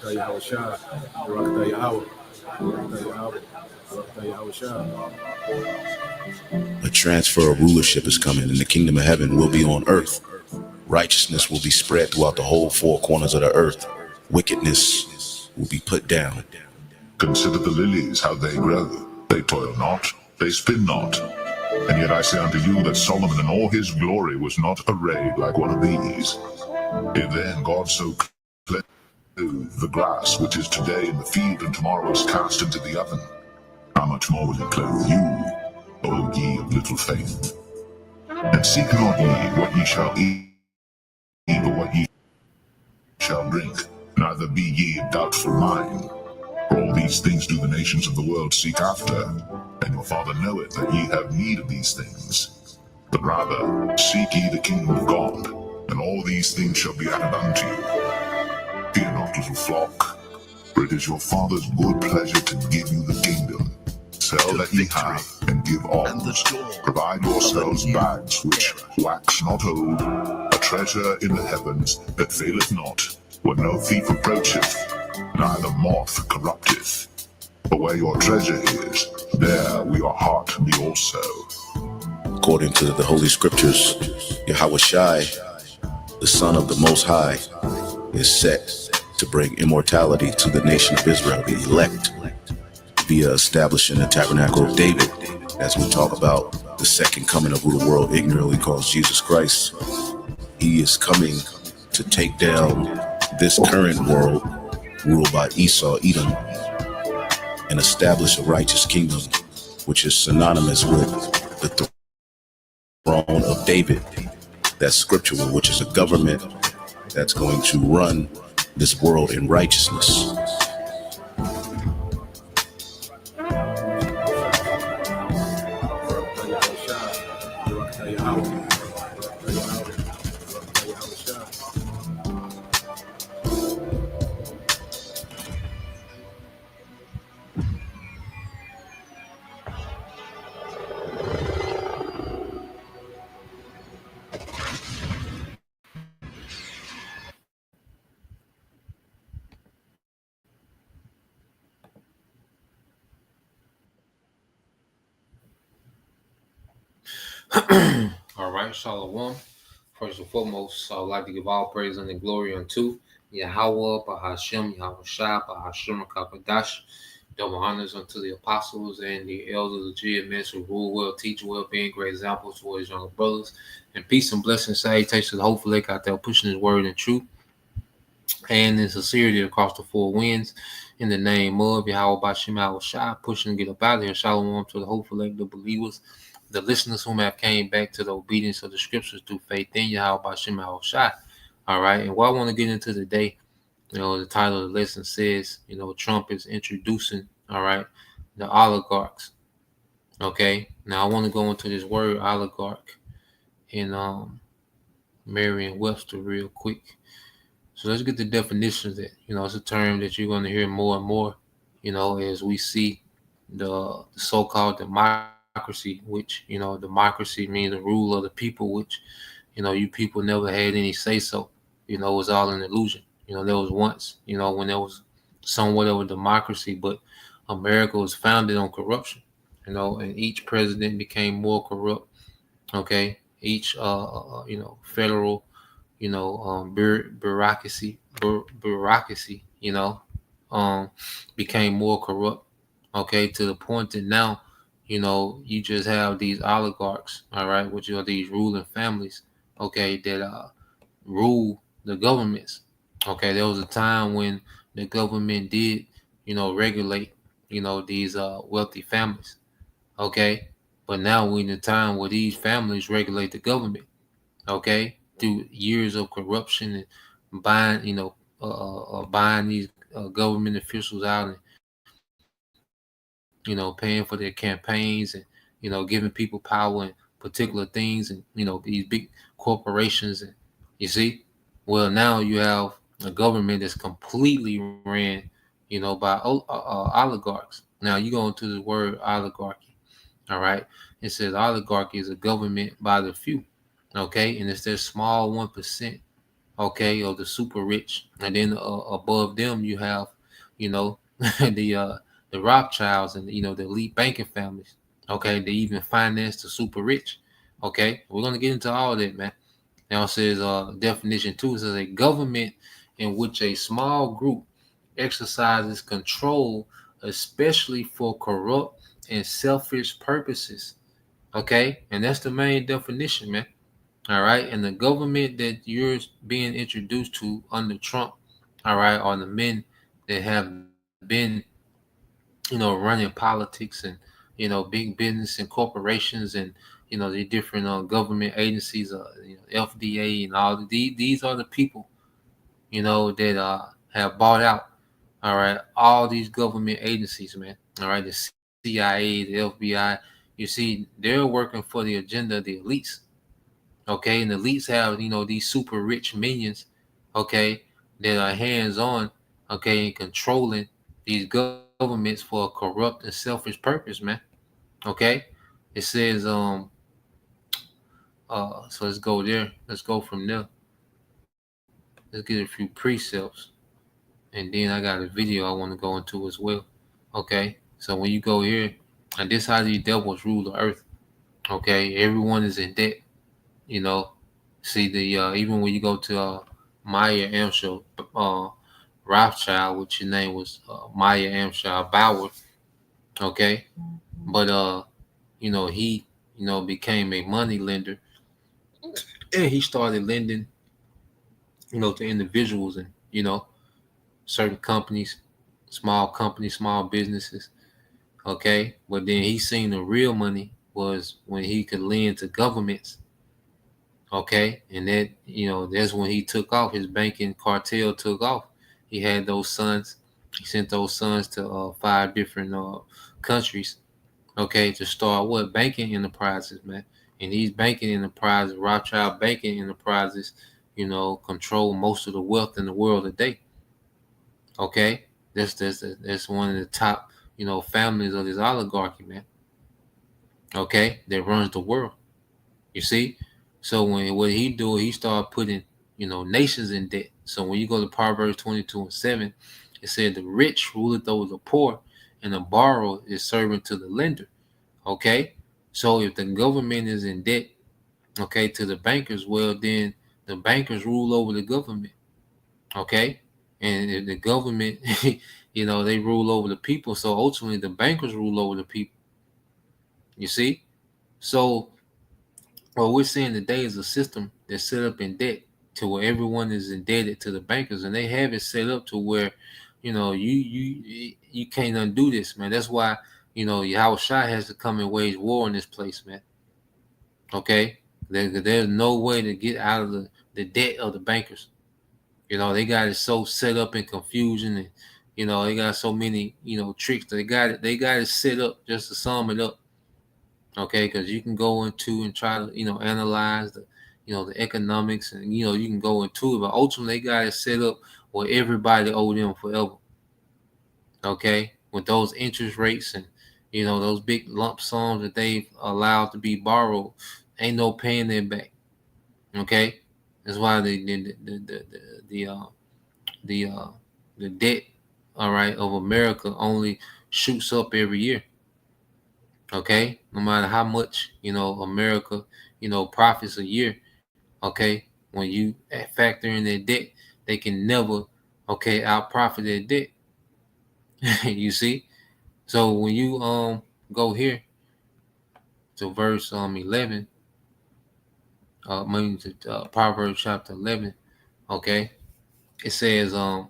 A transfer of rulership is coming, and the kingdom of heaven will be on earth. Righteousness will be spread throughout the whole four corners of the earth. Wickedness will be put down. Consider the lilies, how they grow. They toil not, they spin not. And yet I say unto you that Solomon in all his glory was not arrayed like one of these. If then God so clothed the grass which is today in the field and tomorrow is cast into the oven, how much more will he clothe you, O ye of little faith? And seek not ye what ye shall eat, or what ye shall drink, neither be ye of doubtful mind. For all these things do the nations of the world seek after, and your Father knoweth that ye have need of these things. But rather seek ye the kingdom of God, and all these things shall be added unto you. Fear not, little flock, for it is your Father's good pleasure to give you the kingdom. Sell that ye have, and give alms. Provide yourselves bags which wax not old, a treasure in the heavens that faileth not, where no thief approacheth, neither moth corrupteth. For where your treasure is, there will your heart be also. According to the Holy Scriptures, Yahweh Shai, the Son of the Most High, is set to bring immortality to the nation of Israel, the elect, via establishing the tabernacle of David, as we talk about the second coming of who the world ignorantly calls Jesus Christ. He is coming to take down this current world ruled by Esau, Edom, and establish a righteous kingdom, which is synonymous with the throne of David. That's scriptural, which is a government that's going to run this world in righteousness. All right, Shalom. First and foremost, I would like to give all praise and glory unto Yahweh, Bahashem, Yahweh Shai, Bahashem, Kakadash. Double honors unto the apostles and the elders of the GMS who rule well, teach well, being great examples to his younger brothers. And peace and blessings, salutations to the hopeful lake out there pushing his word and truth and in sincerity across the four winds. In the name of Yahweh, Bahashem, Yahweh Shai, pushing to get up out of here. Shalom to the hopeful lake, the believers, the listeners whom have came back to the obedience of the scriptures through faith in Yahweh Bashem Yahweh Shai. All right. And what I want to get into today, the title of the lesson says, Trump is introducing, all right, the oligarchs. Okay. Now I want to go into this word oligarch in Merriam-Webster real quick. So let's get the definitions that, it's a term that you're going to hear more and more, as we see the so-called democracy, which, democracy means the rule of the people, which, you people never had any say so, it was all an illusion. There was once, when there was somewhat of a democracy, but America was founded on corruption, and each president became more corrupt. Okay. Each, federal, bureaucracy, became more corrupt. Okay. To the point that now, you just have these oligarchs, all right, which are these ruling families, okay, that rule the governments. Okay, there was a time when the government did, regulate, these wealthy families. Okay, but now we're in a time where these families regulate the government. Okay, through years of corruption and buying, buying these government officials out and paying for their campaigns and, giving people power and particular things and, these big corporations. And you see, well, now you have a government that's completely ran, by oligarchs. Now you go into the word oligarchy. All right. It says oligarchy is a government by the few. Okay. And it's their small 1%. okay, or the super rich, and then above them you have, you know, the uh, the Rothschilds and the elite banking families. Okay, they even finance the super rich. Okay, we're gonna get into all that, man. Now it says definition two says a government in which a small group exercises control, especially for corrupt and selfish purposes. Okay, and that's the main definition, man. All right, and the government that you're being introduced to under Trump, all right, are the men that have been, running politics and big business and corporations and the different government agencies, FDA and all. These are the people that have bought out, all right, all these government agencies, man. All right, the CIA, the FBI. You see, they're working for the agenda of the elites. Okay, and the elites have these super rich minions, okay, that are hands on, okay, and controlling these governments for a corrupt and selfish purpose, man. Okay, it says so let's go there. Let's go from there. Let's get a few precepts, and then I got a video I want to go into as well. Okay, so when you go here, and this how these devils rule the earth. Okay, everyone is in debt. You know, see the even when you go to Maya Amschel, uh, Rothschild, which your name was Maya Amschel Bauer. Okay, but he became a money lender, and he started lending to individuals and certain companies, small businesses. Okay, but then he seen the real money was when he could lend to governments. Okay, and that's when he took off. His banking cartel took off. He had those sons. He sent those sons to five different countries. Okay, to start what banking enterprises, man. And these banking enterprises, Rothschild banking enterprises, control most of the wealth in the world today. Okay, that's one of the top families of this oligarchy, man. Okay, that runs the world. You see, so when what he do, he start putting nations in debt. So when you go to Proverbs 22:7, it said the rich ruleth over the poor, and the borrower is servant to the lender. Okay, so if the government is in debt, okay, to the bankers, well then the bankers rule over the government. Okay, and if the government, they rule over the people. So ultimately, the bankers rule over the people. You see, so what we're seeing today is a system that's set up in debt to where everyone is indebted to the bankers, and they have it set up to where, you can't undo this, man. That's why Yahweh Shai has to come and wage war in this place, man. Okay, there's no way to get out of the debt of the bankers. They got it so set up in confusion, and they got so many tricks. They got it set up just to sum it up. Okay, because you can go into and try to analyze the economics, and you can go into it, but ultimately they got it set up where everybody owe them forever. Okay, with those interest rates and those big lump sums that they've allowed to be borrowed, ain't no paying them back. Okay, that's why the uh, the uh, the debt, all right, of America only shoots up every year. Okay, no matter how much America profits a year. Okay, when you factor in their debt, they can never out profit their debt. You see, so when you go here to verse 11, maybe to Proverbs chapter 11. Okay, it says a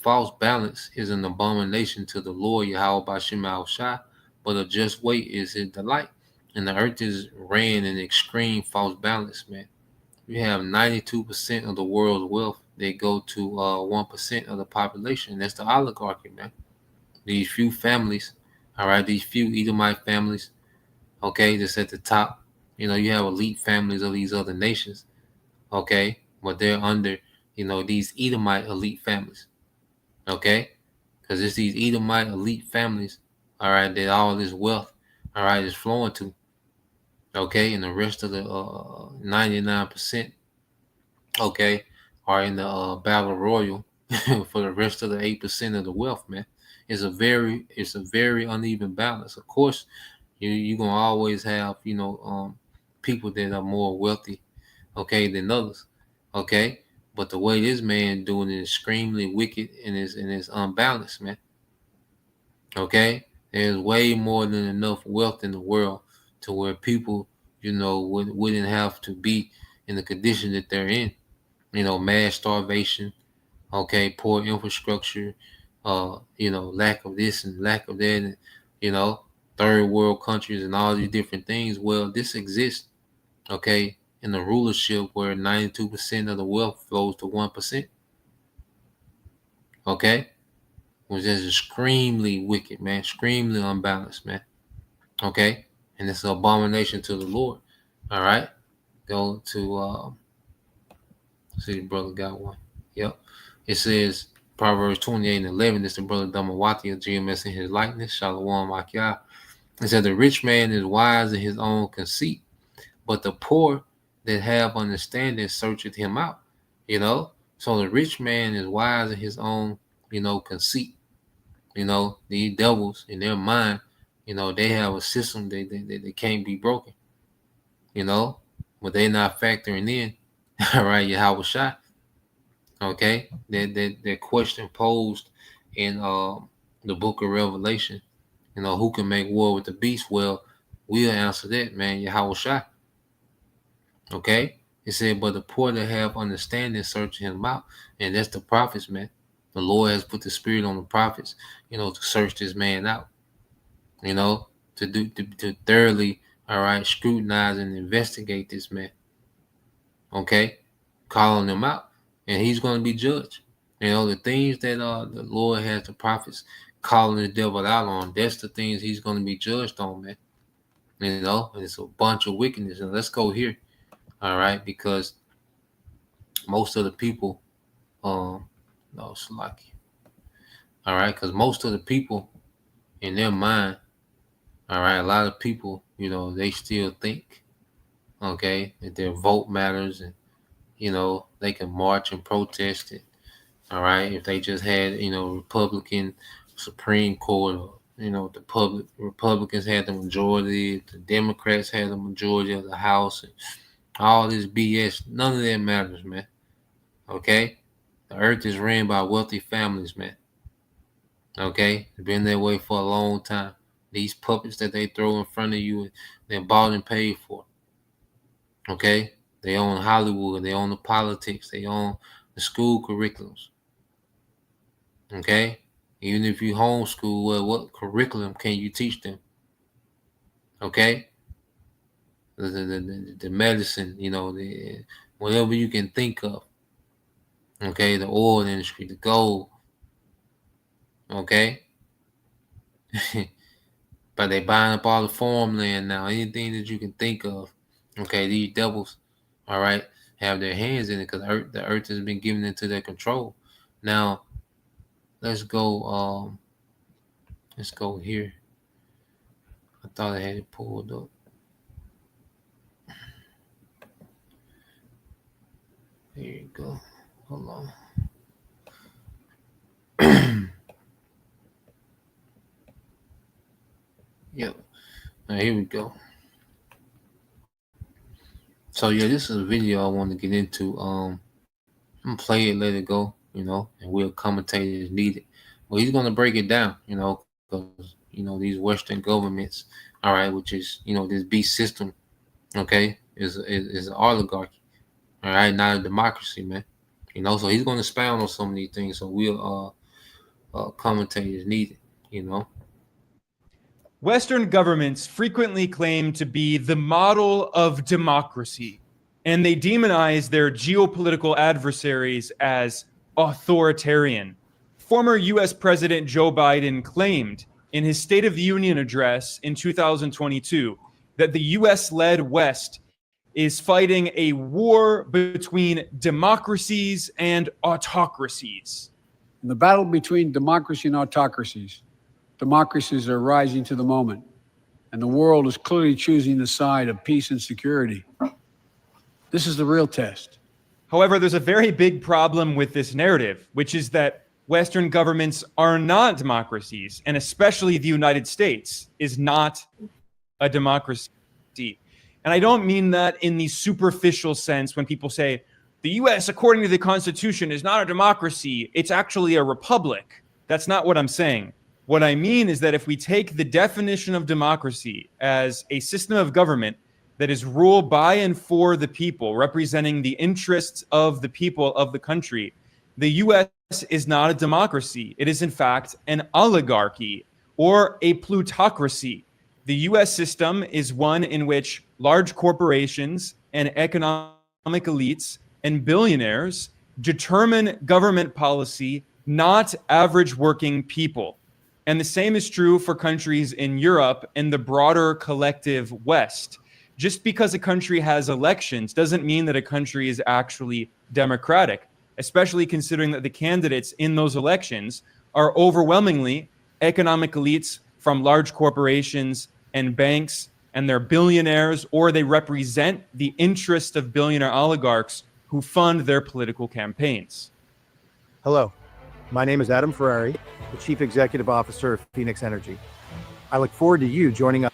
false balance is an abomination to the Lord Yahweh Bashem Al Shai, but a just weight is his delight. And the earth is ran in extreme false balance, man. You have 92% of the world's wealth. They go to 1% of the population. That's the oligarchy, man. These few families, all right, these few Edomite families, okay, that's at the top. You have elite families of these other nations, okay, but they're under, these Edomite elite families, okay, because it's these Edomite elite families, all right, that all this wealth, all right, is flowing to, okay, and the rest of the 99%, okay, are in the battle royal for the rest of the 8% of the wealth, man. It's a very uneven balance. Of course, you're gonna always have, people that are more wealthy, okay, than others, okay. But the way this man doing it is extremely wicked and is unbalanced, man. Okay, there's way more than enough wealth in the world to where people, wouldn't have to be in the condition that they're in. Mass starvation, okay, poor infrastructure, lack of this and lack of that, and, you know, third world countries and all these different things. Well, this exists, okay, in the rulership where 92% of the wealth flows to 1%, okay, which is extremely wicked, man, extremely unbalanced, man, okay, and it's an abomination to the Lord. All right, go to see, the brother got one. Yep, it says Proverbs 28:11. This the brother Damawati of GMS in his likeness. Shalom Akyah. It said the rich man is wise in his own conceit, but the poor that have understanding searcheth him out. So the rich man is wise in his own, conceit. These devils in their mind, they have a system they can't be broken. But they not factoring in, all right, Yahweh Shai. Okay, that question posed in the book of Revelation. Who can make war with the beast? Well, we'll answer that, man. Yahweh Shai. Okay, it said, but the poor that have understanding search him out, and that's the prophets, man. The Lord has put the spirit on the prophets, to search this man out, to thoroughly, all right, scrutinize and investigate this man. Okay, calling him out, and he's going to be judged. The things that the Lord has the prophets calling the devil out on, that's the things he's going to be judged on, man. And it's a bunch of wickedness. And let's go here, all right, because most of the people, no, it's lucky, all right, because most of the people in their mind, all right, a lot of people, they still think, okay, that their vote matters, and they can march and protest it. All right, if they just had, Republican Supreme Court, or the Republicans had the majority, the Democrats had the majority of the House, and all this BS, none of that matters, man. Okay, the earth is ran by wealthy families, man. Okay, it's been that way for a long time. These puppets that they throw in front of you, they're bought and paid for. Okay, they own Hollywood, they own the politics, they own the school curriculums. Okay, even if you homeschool, well, what curriculum can you teach them? Okay, the medicine, whatever you can think of. Okay, the oil industry, the gold. Okay, but they buying up all the farmland now. Anything that you can think of. Okay, these devils, all right, have their hands in it because the earth has been given into their control. Now, let's go. Let's go here. I thought I had it pulled up. There you go. Hold on. Yep. Now here we go. So yeah, this is a video I want to get into. I'm gonna play it, let it go, and we'll commentate as needed. Well, he's gonna break it down, because these Western governments, all right, which is this beast system, okay, is an oligarchy, all right, not a democracy, man. So he's gonna expound on some of these things. So we'll commentate as needed, Western governments frequently claim to be the model of democracy, and they demonize their geopolitical adversaries as authoritarian. Former U.S. President Joe Biden claimed in his State of the Union address in 2022 that the U.S.-led West is fighting a war between democracies and autocracies. In the battle between democracy and autocracies, democracies are rising to the moment, and the world is clearly choosing the side of peace and security. This is the real test. However, there's a very big problem with this narrative, which is that Western governments are not democracies, and especially the United States is not a democracy. And I don't mean that in the superficial sense when people say the US, according to the Constitution, is not a democracy. It's actually a republic. That's not what I'm saying. What I mean is that if we take the definition of democracy as a system of government that is ruled by and for the people, representing the interests of the people of the country, the US is not a democracy. It is, in fact, an oligarchy or a plutocracy. The US system is one in which large corporations and economic elites and billionaires determine government policy, not average working people. And the same is true for countries in Europe and the broader collective West. Just because a country has elections doesn't mean that a country is actually democratic, especially considering that the candidates in those elections are overwhelmingly economic elites from large corporations and banks, and they're billionaires, or they represent the interest of billionaire oligarchs who fund their political campaigns. Hello, my name is Adam Ferrari, the Chief Executive Officer of Phoenix Energy. I look forward to you joining us.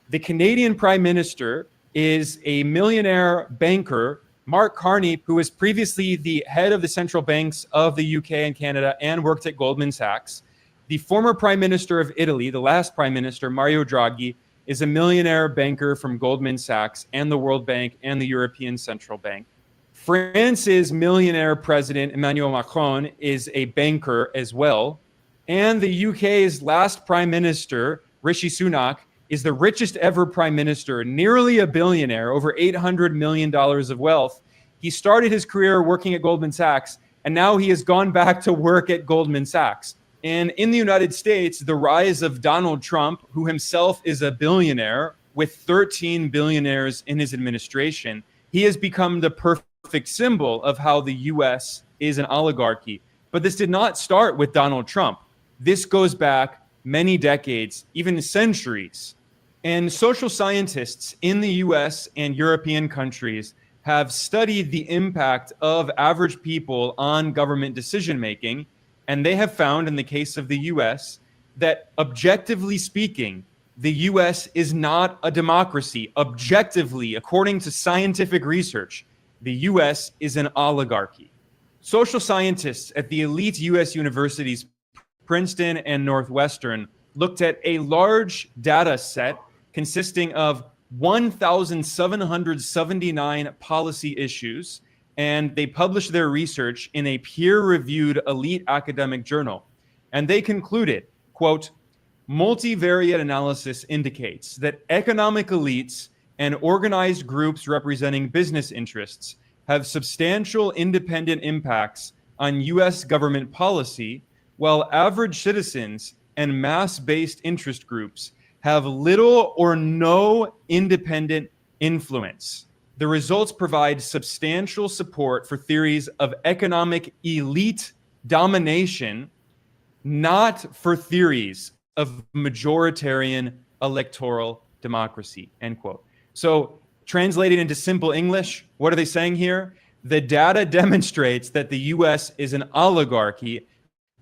The Canadian Prime Minister is a millionaire banker, Mark Carney, who was previously the head of the central banks of the UK and Canada and worked at Goldman Sachs. The former Prime Minister of Italy, the last Prime Minister, Mario Draghi, is a millionaire banker from Goldman Sachs and the World Bank and the European Central Bank. France's millionaire president, Emmanuel Macron, is a banker as well. And the UK's last Prime Minister, Rishi Sunak, is the richest ever prime minister, nearly a billionaire, over $800 million of wealth. He started his career working at Goldman Sachs, and now he has gone back to work at Goldman Sachs. And in the United States, the rise of Donald Trump, who himself is a billionaire with 13 billionaires in his administration, he has become the perfect symbol of how the US is an oligarchy. But this did not start with Donald Trump. This goes back many decades, even centuries. And social scientists in the US and European countries have studied the impact of average people on government decision making. And they have found, in the case of the US, that objectively speaking, the US is not a democracy. Objectively, according to scientific research, the US is an oligarchy. Social scientists at the elite US universities, Princeton and Northwestern, looked at a large data set consisting of 1,779 policy issues, and they published their research in a peer-reviewed elite academic journal. And they concluded, quote, multivariate analysis indicates that economic elites and organized groups representing business interests have substantial independent impacts on US government policy, while average citizens and mass-based interest groups have little or no independent influence. The results provide substantial support for theories of economic elite domination, not for theories of majoritarian electoral democracy, end quote. So translated into simple English, what are they saying here? The data demonstrates that the US is an oligarchy.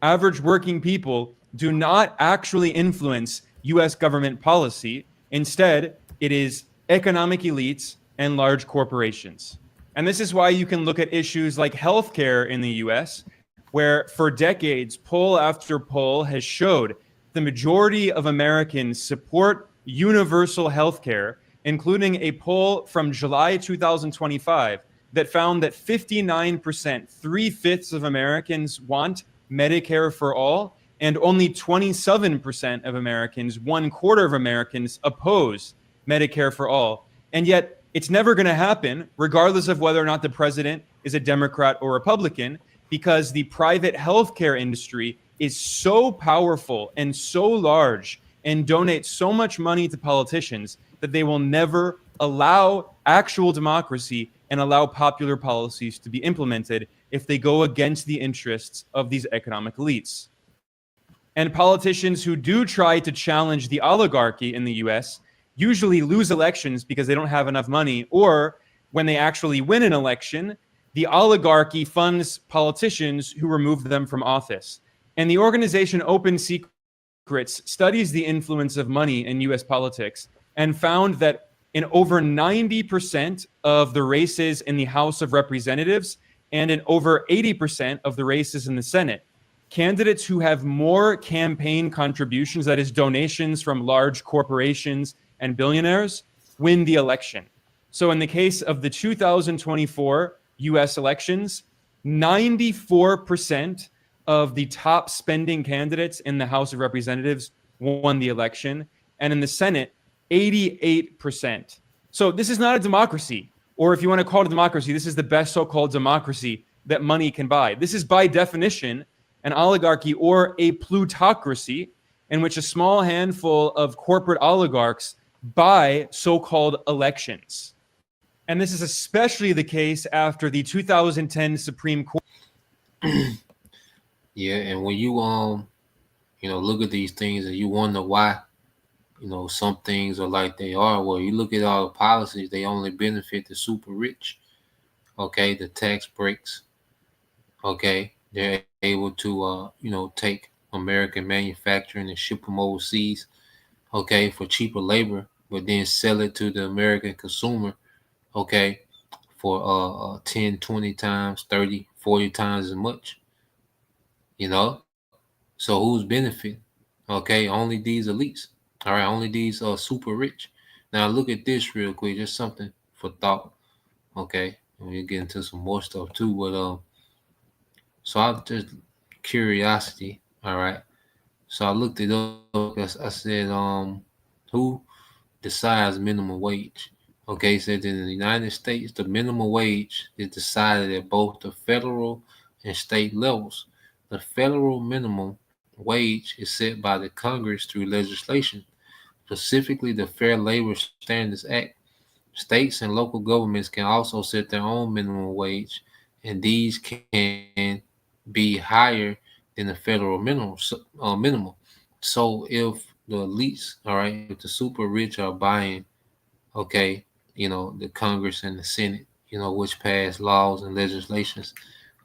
Average working people do not actually influence US government policy. Instead, it is economic elites and large corporations. And this is why you can look at issues like healthcare in the US, where for decades, poll after poll has showed the majority of Americans support universal healthcare, including a poll from July 2025 that found that 59%, 3/5 of Americans want Medicare for all, and only 27% of Americans, 1/4 of Americans, oppose Medicare for all. And yet, it's never going to happen, regardless of whether or not the president is a Democrat or Republican, because the private healthcare industry is so powerful and so large and donates so much money to politicians that they will never allow actual democracy and allow popular policies to be implemented if they go against the interests of these economic elites. And politicians who do try to challenge the oligarchy in the US usually lose elections because they don't have enough money, or when they actually win an election, the oligarchy funds politicians who remove them from office. And the organization Open Secrets studies the influence of money in US politics and found that in over 90% of the races in the House of Representatives and in over 80% of the races in the Senate, candidates who have more campaign contributions, that is, donations from large corporations and billionaires, win the election. So in the case of the 2024 US elections, 94% of the top spending candidates in the House of Representatives won the election, and in the Senate, 88%. So this is not a democracy, or if you want to call it a democracy, this is the best so-called democracy that money can buy. This is by definition an oligarchy or a plutocracy in which a small handful of corporate oligarchs buy so-called elections. And this is especially the case after the 2010 Supreme Court. Yeah, and when you look at these things and you wonder why, some things are like they are. Well, you look at all the policies, they only benefit the super rich. Okay, the tax breaks. Okay, they're able to take American manufacturing and ship them overseas. Okay, for cheaper labor, but then sell it to the American consumer. Okay, for 10, 20 times, 30, 40 times as much. So who's benefiting? Okay, only these elites. All right, only these super rich. Now look at this real quick, just something for thought. Okay, and we'll get into some more stuff too. But so I just curiosity. All right, so I looked it up. I said, who decides minimum wage? Okay, it said in the United States, the minimum wage is decided at both the federal and state levels. The federal minimum wage is set by the Congress through legislation, specifically the Fair Labor Standards Act. States and local governments can also set their own minimum wage, and these can be higher than the federal minimum. So if the elites, all right, if the super rich are buying, okay, the Congress and the Senate, which pass laws and legislations,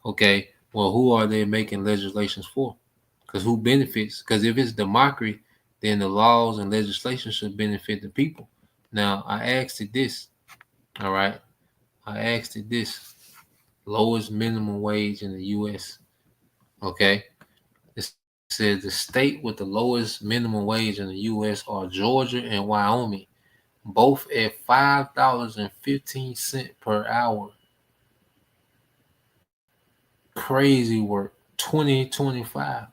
okay, well, who are they making legislations for? Because who benefits? Because if it's democracy, then the laws and legislation should benefit the people. Now, I asked it this, all right? I asked it this: lowest minimum wage in the U.S., okay? It says the state with the lowest minimum wage in the U.S. are Georgia and Wyoming, both at $5.15 per hour. Crazy work, 2025.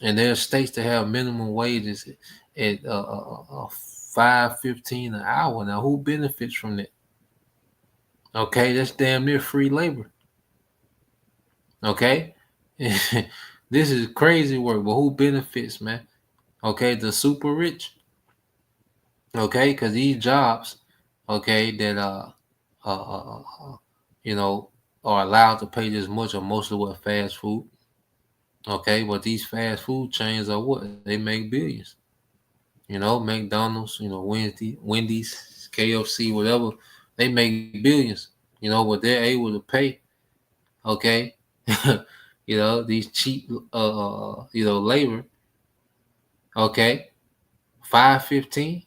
And there are states that have minimum wages at 5.15 an hour. Now, who benefits from that? Okay, that's damn near free labor. Okay, this is crazy work, but who benefits, man? Okay, the super rich. Okay, because these jobs, okay, that uh, uh, uh, you know, are allowed to pay this much or most of what fast food. Okay, but these fast food chains are what? They make billions. McDonald's, Wendy's, KFC, whatever, they make billions, but they're able to pay, okay, these cheap, labor, okay, 5.15,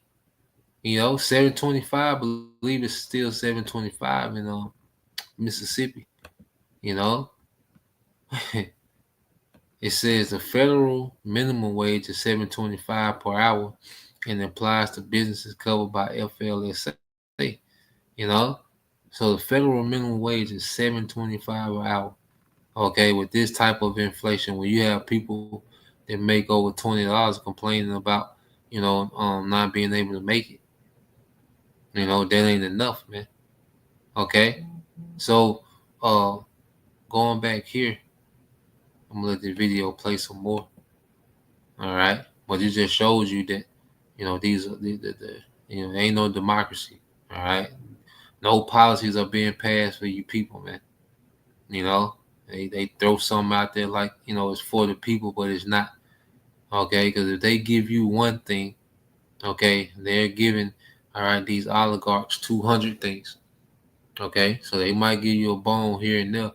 7.25, I believe it's still 7.25 in Mississippi, you know. It says the federal minimum wage is $7.25 per hour and applies to businesses covered by FLSA. You know, so the federal minimum wage is $7.25 an hour. Okay, with this type of inflation, when you have people that make over $20 complaining about, not being able to make it, that ain't enough, man. Okay, so going back here, I'm gonna let the video play some more. All right, but it just shows you that these are ain't no democracy. All right, no policies are being passed for you people, man. They throw something out there like it's for the people, but it's not. Okay, because if they give you one thing, okay, they're giving these oligarchs 200 things. Okay, so they might give you a bone here and there.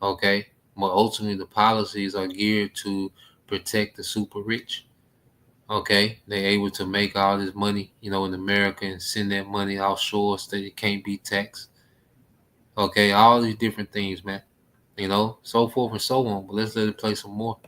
Okay, but ultimately the policies are geared to protect the super rich. Okay, they're able to make all this money, in America and send that money offshore so that it can't be taxed. Okay, all these different things, man. So forth and so on. But let's let it play some more.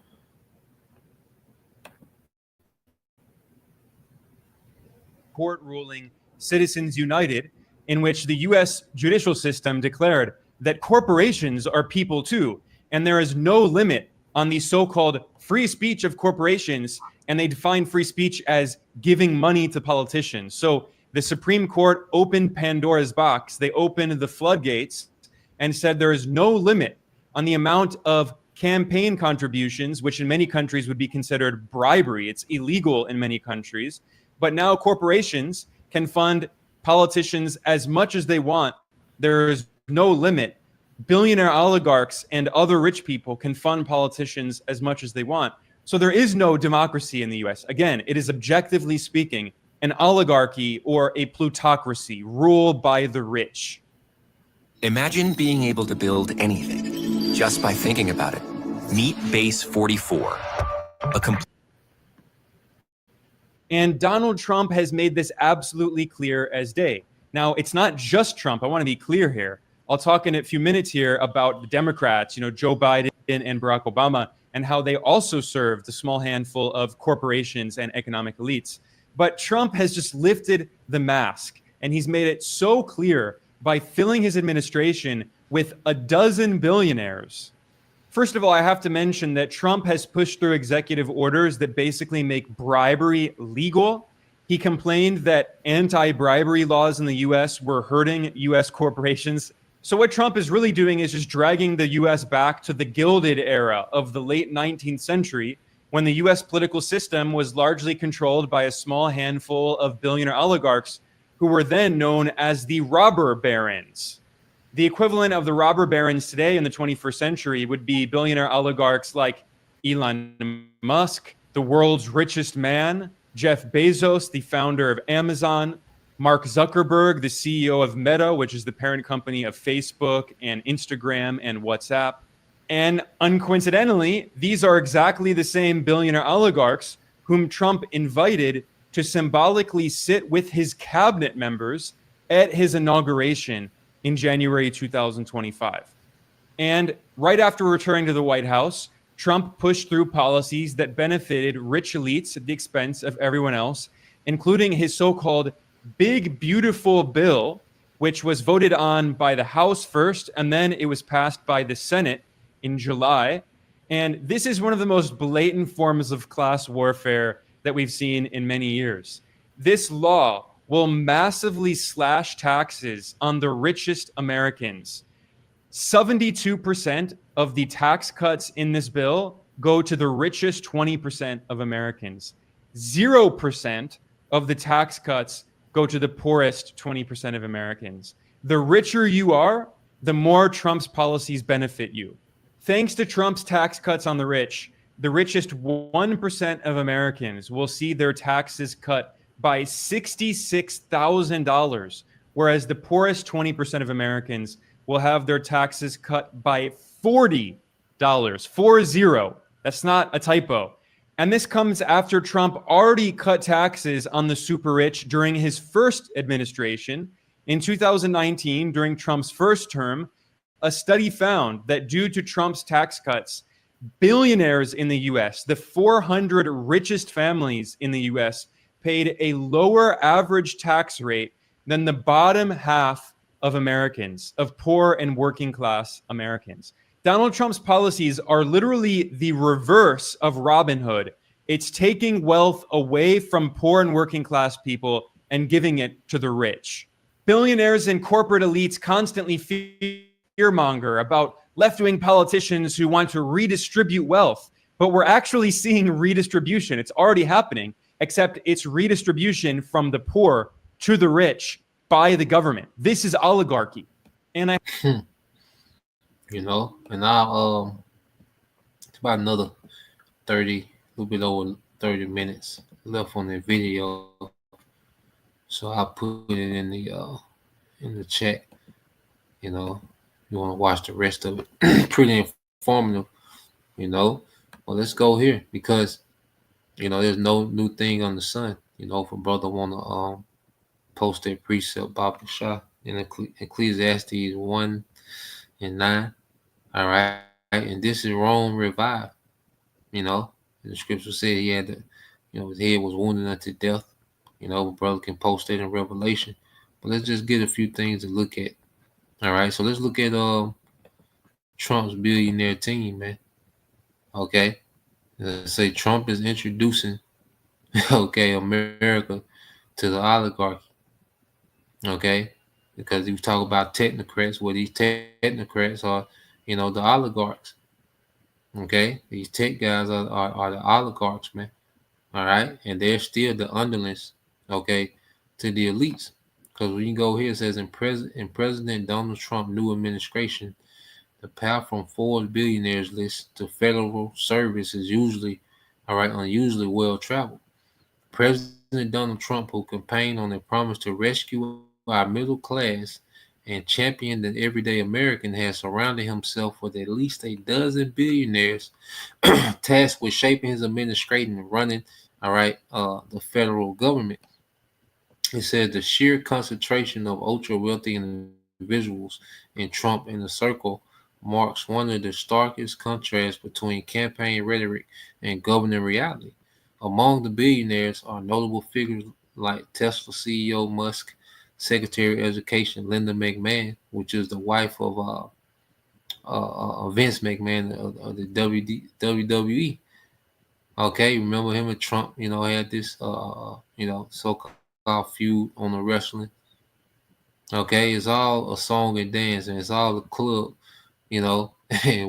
Court ruling Citizens United, in which the US judicial system declared that corporations are people too, and there is no limit on the so called free speech of corporations, and they define free speech as giving money to politicians. So the Supreme Court opened Pandora's box. They opened the floodgates and said there is no limit on the amount of campaign contributions, which in many countries would be considered bribery. It's illegal in many countries. But now corporations can fund politicians as much as they want. There is no limit. Billionaire oligarchs and other rich people can fund politicians as much as they want. So there is no democracy in the US. Again, it is objectively speaking an oligarchy or a plutocracy ruled by the rich. Imagine being able to build anything just by thinking about it. Meet Base 44, a complete. And Donald Trump has made this absolutely clear as day. Now, it's not just Trump. I want to be clear here. I'll talk in a few minutes here about the Democrats, Joe Biden and Barack Obama, and how they also served a small handful of corporations and economic elites. But Trump has just lifted the mask, and he's made it so clear by filling his administration with a dozen billionaires. First of all, I have to mention that Trump has pushed through executive orders that basically make bribery legal. He complained that anti-bribery laws in the US were hurting US corporations. So what Trump is really doing is just dragging the US back to the Gilded era of the late 19th century, when the US political system was largely controlled by a small handful of billionaire oligarchs who were then known as the robber barons. The equivalent of the robber barons today in the 21st century would be billionaire oligarchs like Elon Musk, the world's richest man, Jeff Bezos, the founder of Amazon, Mark Zuckerberg, the CEO of Meta, which is the parent company of Facebook and Instagram and WhatsApp. And uncoincidentally, these are exactly the same billionaire oligarchs whom Trump invited to symbolically sit with his cabinet members at his inauguration in January 2025. And right after returning to the White House, Trump pushed through policies that benefited rich elites at the expense of everyone else, including his so-called Big Beautiful Bill, which was voted on by the House first, and then it was passed by the Senate in July. And this is one of the most blatant forms of class warfare that we've seen in many years. This law will massively slash taxes on the richest Americans. 72% of the tax cuts in this bill go to the richest 20% of Americans. 0% of the tax cuts go to the poorest 20% of Americans. The richer you are, the more Trump's policies benefit you. Thanks to Trump's tax cuts on the richest 1% of Americans will see their taxes cut by $66,000, whereas the poorest 20% of Americans will have their taxes cut by $40. 40. That's not a typo. And this comes after Trump already cut taxes on the super rich during his first administration. In 2019, during Trump's first term, a study found that due to Trump's tax cuts, billionaires in the US, the 400 richest families in the US, paid a lower average tax rate than the bottom half of Americans, of poor and working class Americans. Donald Trump's policies are literally the reverse of Robin Hood. It's taking wealth away from poor and working class people and giving it to the rich. Billionaires and corporate elites constantly fearmonger about left-wing politicians who want to redistribute wealth, but we're actually seeing redistribution. It's already happening, except it's redistribution from the poor to the rich by the government. This is oligarchy. And I And I'll it's about another 30, a little bit over 30 minutes left on the video. So I'll put it in the chat. You know, you want to watch the rest of it. Pretty informative. You know, well, let's go here because there's no new thing on the sun. If a brother wanna post their precept Baba Shah in Ecclesiastes 1:9. All right, and this is Rome revived. You know, and the scripture said he had his head was wounded unto death. A brother can post it in Revelation. But let's just get a few things to look at. All right, so let's look at Trump's billionaire team, man. Okay, let's say Trump is introducing America to the oligarchy. Okay, because you talk about technocrats, well, these technocrats are the oligarchs. Okay, these tech guys are the oligarchs, man. All right, and they're still the underlings, okay, to the elites. Because when you go here, it says in President Donald Trump new administration, the path from Forbes billionaires list to federal service is usually, all right, unusually well traveled. President Donald Trump, who campaigned on a promise to rescue our middle class and champion the everyday American, has surrounded himself with at least a dozen billionaires tasked with shaping his administration and running, all right, the federal government. It said the sheer concentration of ultra wealthy individuals in Trump in the circle marks one of the starkest contrasts between campaign rhetoric and governing reality. Among the billionaires are notable figures like Tesla CEO Musk, Secretary of Education Linda McMahon, which is the wife of Vince McMahon of the WWE. Okay, remember him and Trump, had this, so-called feud on the wrestling. Okay, it's all a song and dance, and it's all a club, and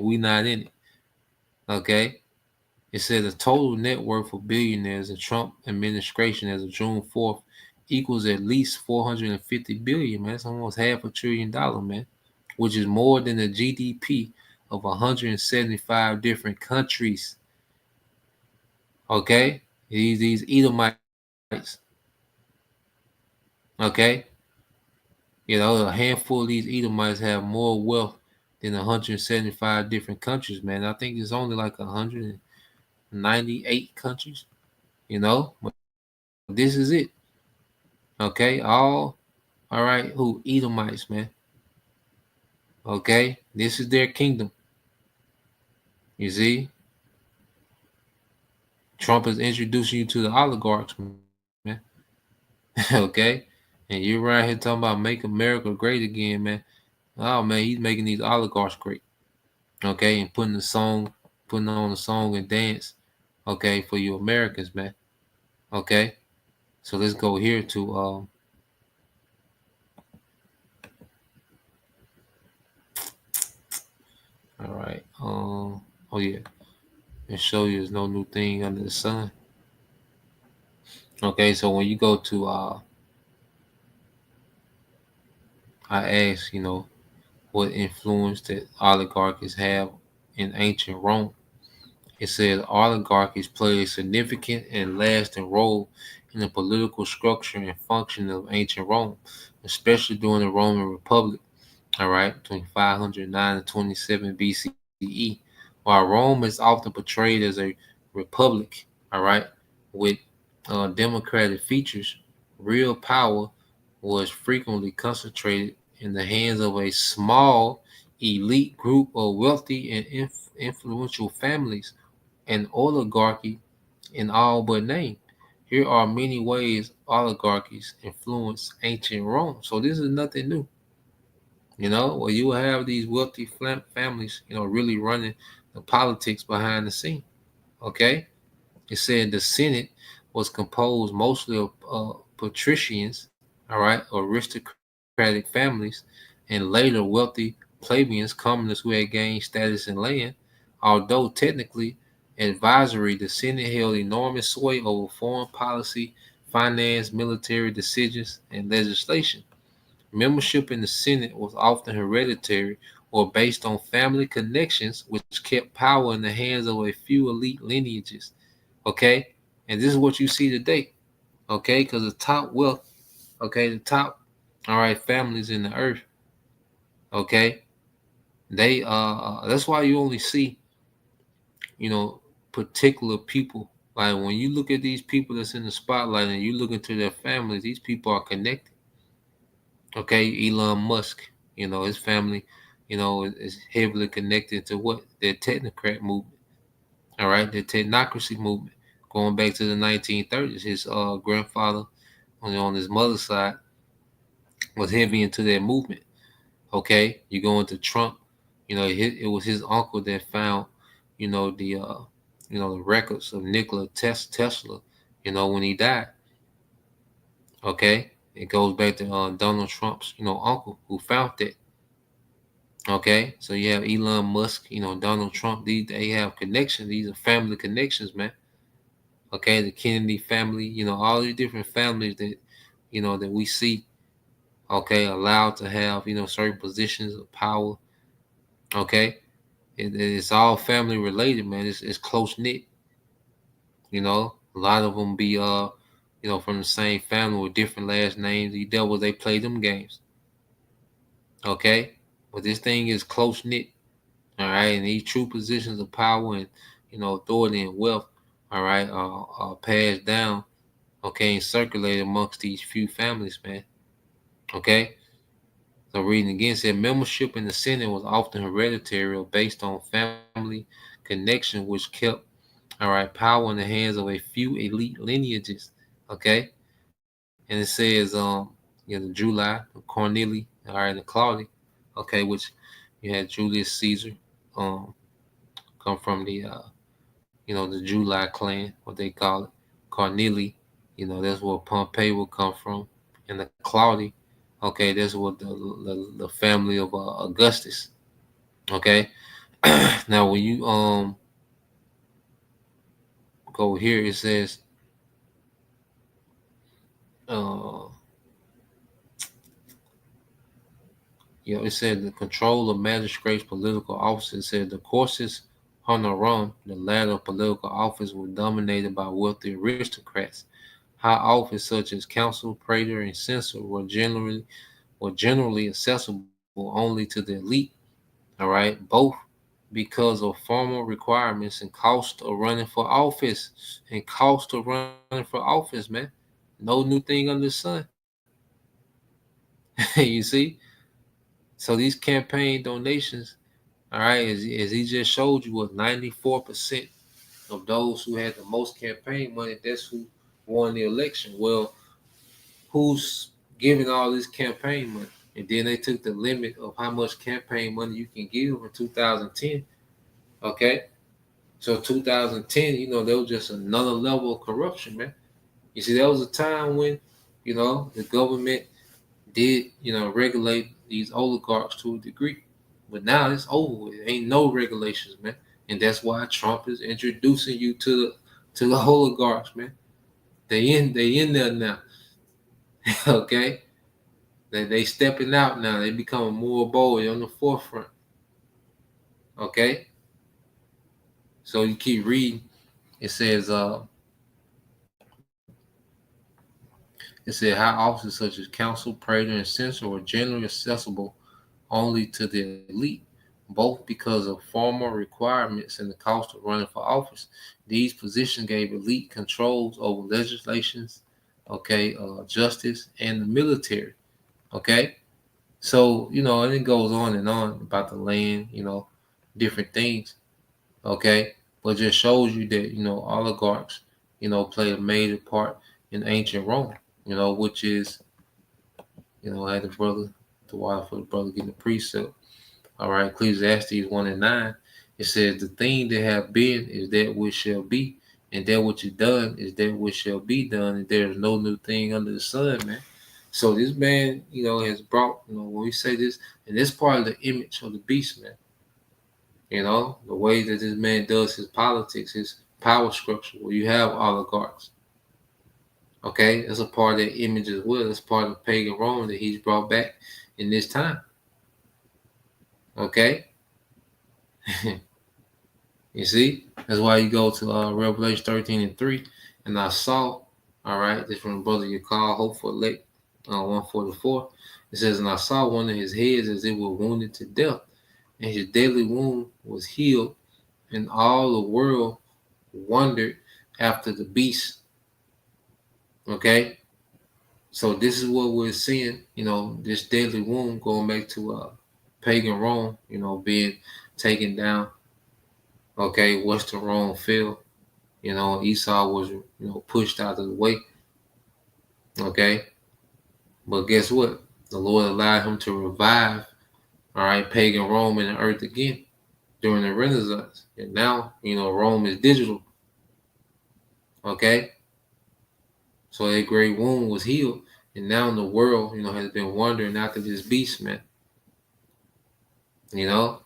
we not in it. Okay, it said the total net worth of billionaires in Trump administration as of June 4th equals at least 450 billion, man. That's almost $500 billion, man, which is more than the GDP of 175 different countries. Okay, these Edomites. Okay, a handful of these Edomites have more wealth than 175 different countries, man. I think it's only like 198 countries, but this is it. Okay, all right, who Edomites, man. Okay, this is their kingdom. You see, Trump is introducing you to the oligarchs, man. Okay, and you're right here talking about make America great again, man. Oh man, he's making these oligarchs great. Okay, and putting on a song and dance. Okay, for you Americans, man. Okay, so let's go here to all right. Oh yeah, and show you there's no new thing under the sun. Okay, so when you go to I asked, what influence that oligarchies have in ancient Rome. It says oligarchies play a significant and lasting role in the political structure and function of ancient Rome, especially during the Roman Republic, all right, between 509 and 27 BCE. While Rome is often portrayed as a republic, all right, with democratic features, real power was frequently concentrated in the hands of a small elite group of wealthy and influential families, an oligarchy in all but name. Here are many ways oligarchies influence ancient Rome. So this is nothing new. Where you have these wealthy families, really running the politics behind the scene. Okay, it said the Senate was composed mostly of patricians, all right, aristocratic families, and later wealthy plebeians, commoners who had gained status in land. Although technically advisory, the Senate held enormous sway over foreign policy, finance, military decisions, and legislation. Membership in the Senate was often hereditary or based on family connections, which kept power in the hands of a few elite lineages. Okay, and this is what you see today. Okay, because the top wealth, okay, the top, all right, families in the earth, Okay, they that's why you only see, you know, particular people. Like when you look at these people that's in the spotlight and you look into their families, these people are connected. Okay, Elon Musk, you know, his family, you know, is heavily connected to what? Their technocrat movement. All right, the technocracy movement. Going back to the 1930s, his grandfather on his mother's side was heavy into that movement. Okay, you go into Trump, you know, it was his uncle that found, you know, the records of Nikola Tesla, you know, when he died. Okay, it goes back to Donald Trump's, you know, uncle who found that. Okay, so you have Elon Musk, you know, Donald Trump. They have connections. These are family connections, man. Okay, the Kennedy family, you know, all these different families that, you know, that we see. Okay, allowed to have, you know, certain positions of power. Okay, it's all family related, man. It's close knit. You know, a lot of them be you know, from the same family with different last names. You devils, they play them games. Okay, but this thing is close knit. All right, and these true positions of power and, you know, authority and wealth, all right, are passed down. Okay, and circulated amongst these few families, man. Okay, so reading again said membership in the Senate was often hereditary or based on family connection, which kept, all right, power in the hands of a few elite lineages. Okay, and it says you know, the July, the Corneli, all right, and the Claudia. Okay, which you had Julius Caesar um come from the you know, the July clan, what they call it, Corneli. You know, that's where Pompey will come from, and the Claudia. Okay, that's what the family of Augustus. Okay, now when you go here, it says uh you know, it said the control of magistrates' political offices. Said the courses honorum, the ladder of political office, was dominated by wealthy aristocrats. High office such as consul, praetor, and censor were generally accessible only to the elite. All right, both because of formal requirements and cost of running for office. And cost of running for office, man. No new thing under the sun. You see? So these campaign donations, all right, as he just showed you, was 94% of those who had the most campaign money, that's who won the election. Well, who's giving all this campaign money? And then they took the limit of how much campaign money you can give in 2010. Okay, so 2010, you know, there was just another level of corruption, man. You see, there was a time when, you know, the government did, you know, regulate these oligarchs to a degree, but now it's over with. Ain't no regulations, man, and that's why Trump is introducing you to the oligarchs, man. They in there now. Okay, they stepping out now. They becoming more bold. They're on the forefront. Okay, so you keep reading. It says it said high offices such as council, praetor, and censor were generally accessible only to the elite, both because of formal requirements and the cost of running for office. These positions gave elite controls over legislations, okay, justice, and the military. Okay, so you know, and it goes on and on about the land, you know, different things. Okay, but just shows you that, you know, oligarchs, you know, play a major part in ancient Rome. You know, which is, you know, I had the water for the brother getting the precept. All right, Ecclesiastes 1 and 9. It says, the thing that have been is that which shall be, and that which is done is that which shall be done, and there is no new thing under the sun, man. So this man, you know, has brought, you know, when we say this, and this part of the image of the beast, man. You know, the way that this man does his politics, his power structure, where you have oligarchs. Okay, that's a part of that image as well. That's part of pagan Rome that he's brought back in this time. Okay, you see, that's why you go to Revelation 13 and 3. And I saw, all right, this from Brother Yakal, Hope for Elect 144. It says, and I saw one of his heads as it were wounded to death, and his deadly wound was healed, and all the world wondered after the beast. Okay? So this is what we're seeing, this deadly wound going back to pagan Rome, being taken down. Okay, Western Rome fell. Esau was, pushed out of the way. Okay, but guess what? The Lord allowed him to revive, all right, pagan Rome and the earth again during the Renaissance. And now, Rome is digital. Okay, so that great wound was healed. And now the world, has been wandering after this beast, man. The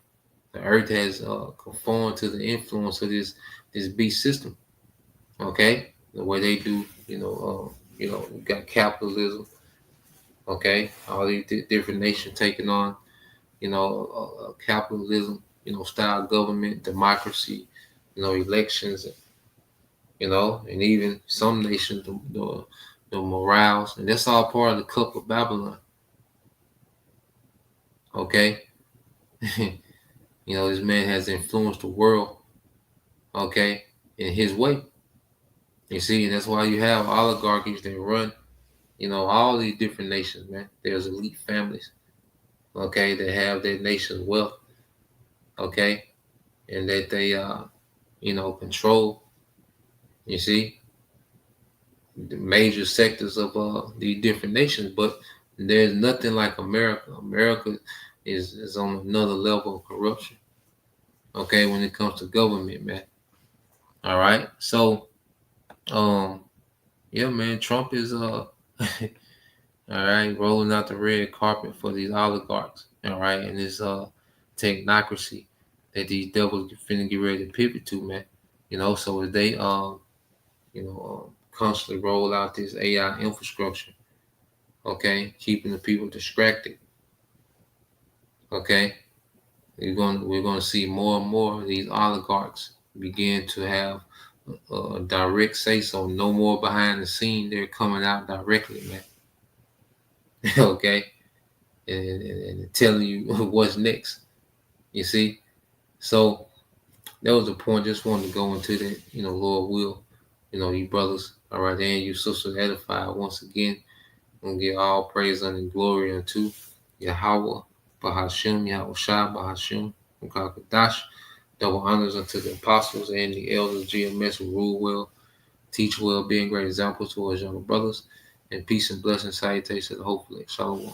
earth has conformed to the influence of this beast system. Okay, the way they do, you got capitalism. Okay, all these different nations taking on, capitalism, style government, democracy, elections, and even some nations, the morals, and that's all part of the cup of Babylon. Okay, this man has influenced the world. Okay, in his way. You see, and that's why you have oligarchies that run, all these different nations, man. There's elite families, okay, that have their nation's wealth, okay, and that they, control, you see, the major sectors of these different nations. But there's nothing like America. America is on another level of corruption, okay, when it comes to government, man. All right, so, yeah, man, Trump is all right, rolling out the red carpet for these oligarchs, all right, and this technocracy that these devils finna get ready to pivot to, man. So as they constantly roll out this AI infrastructure, okay, keeping the people distracted, okay, we're gonna see more and more of these oligarchs begin to have a direct say so, no more behind the scene. They're coming out directly, man. Okay, and telling you what's next. You see, so that was the point. Just wanted to go into that. Lord will, you brothers, all right, and you sisters edified once again. And give all praise and glory unto Yahweh, Bahashim, Yahweh Shai, Bahashim, Mukakadash. Double honors unto the apostles and the elders, GMS, who rule well, teach well, being great examples to us younger brothers. And peace and blessings, salutations to the hopefully. Shalom.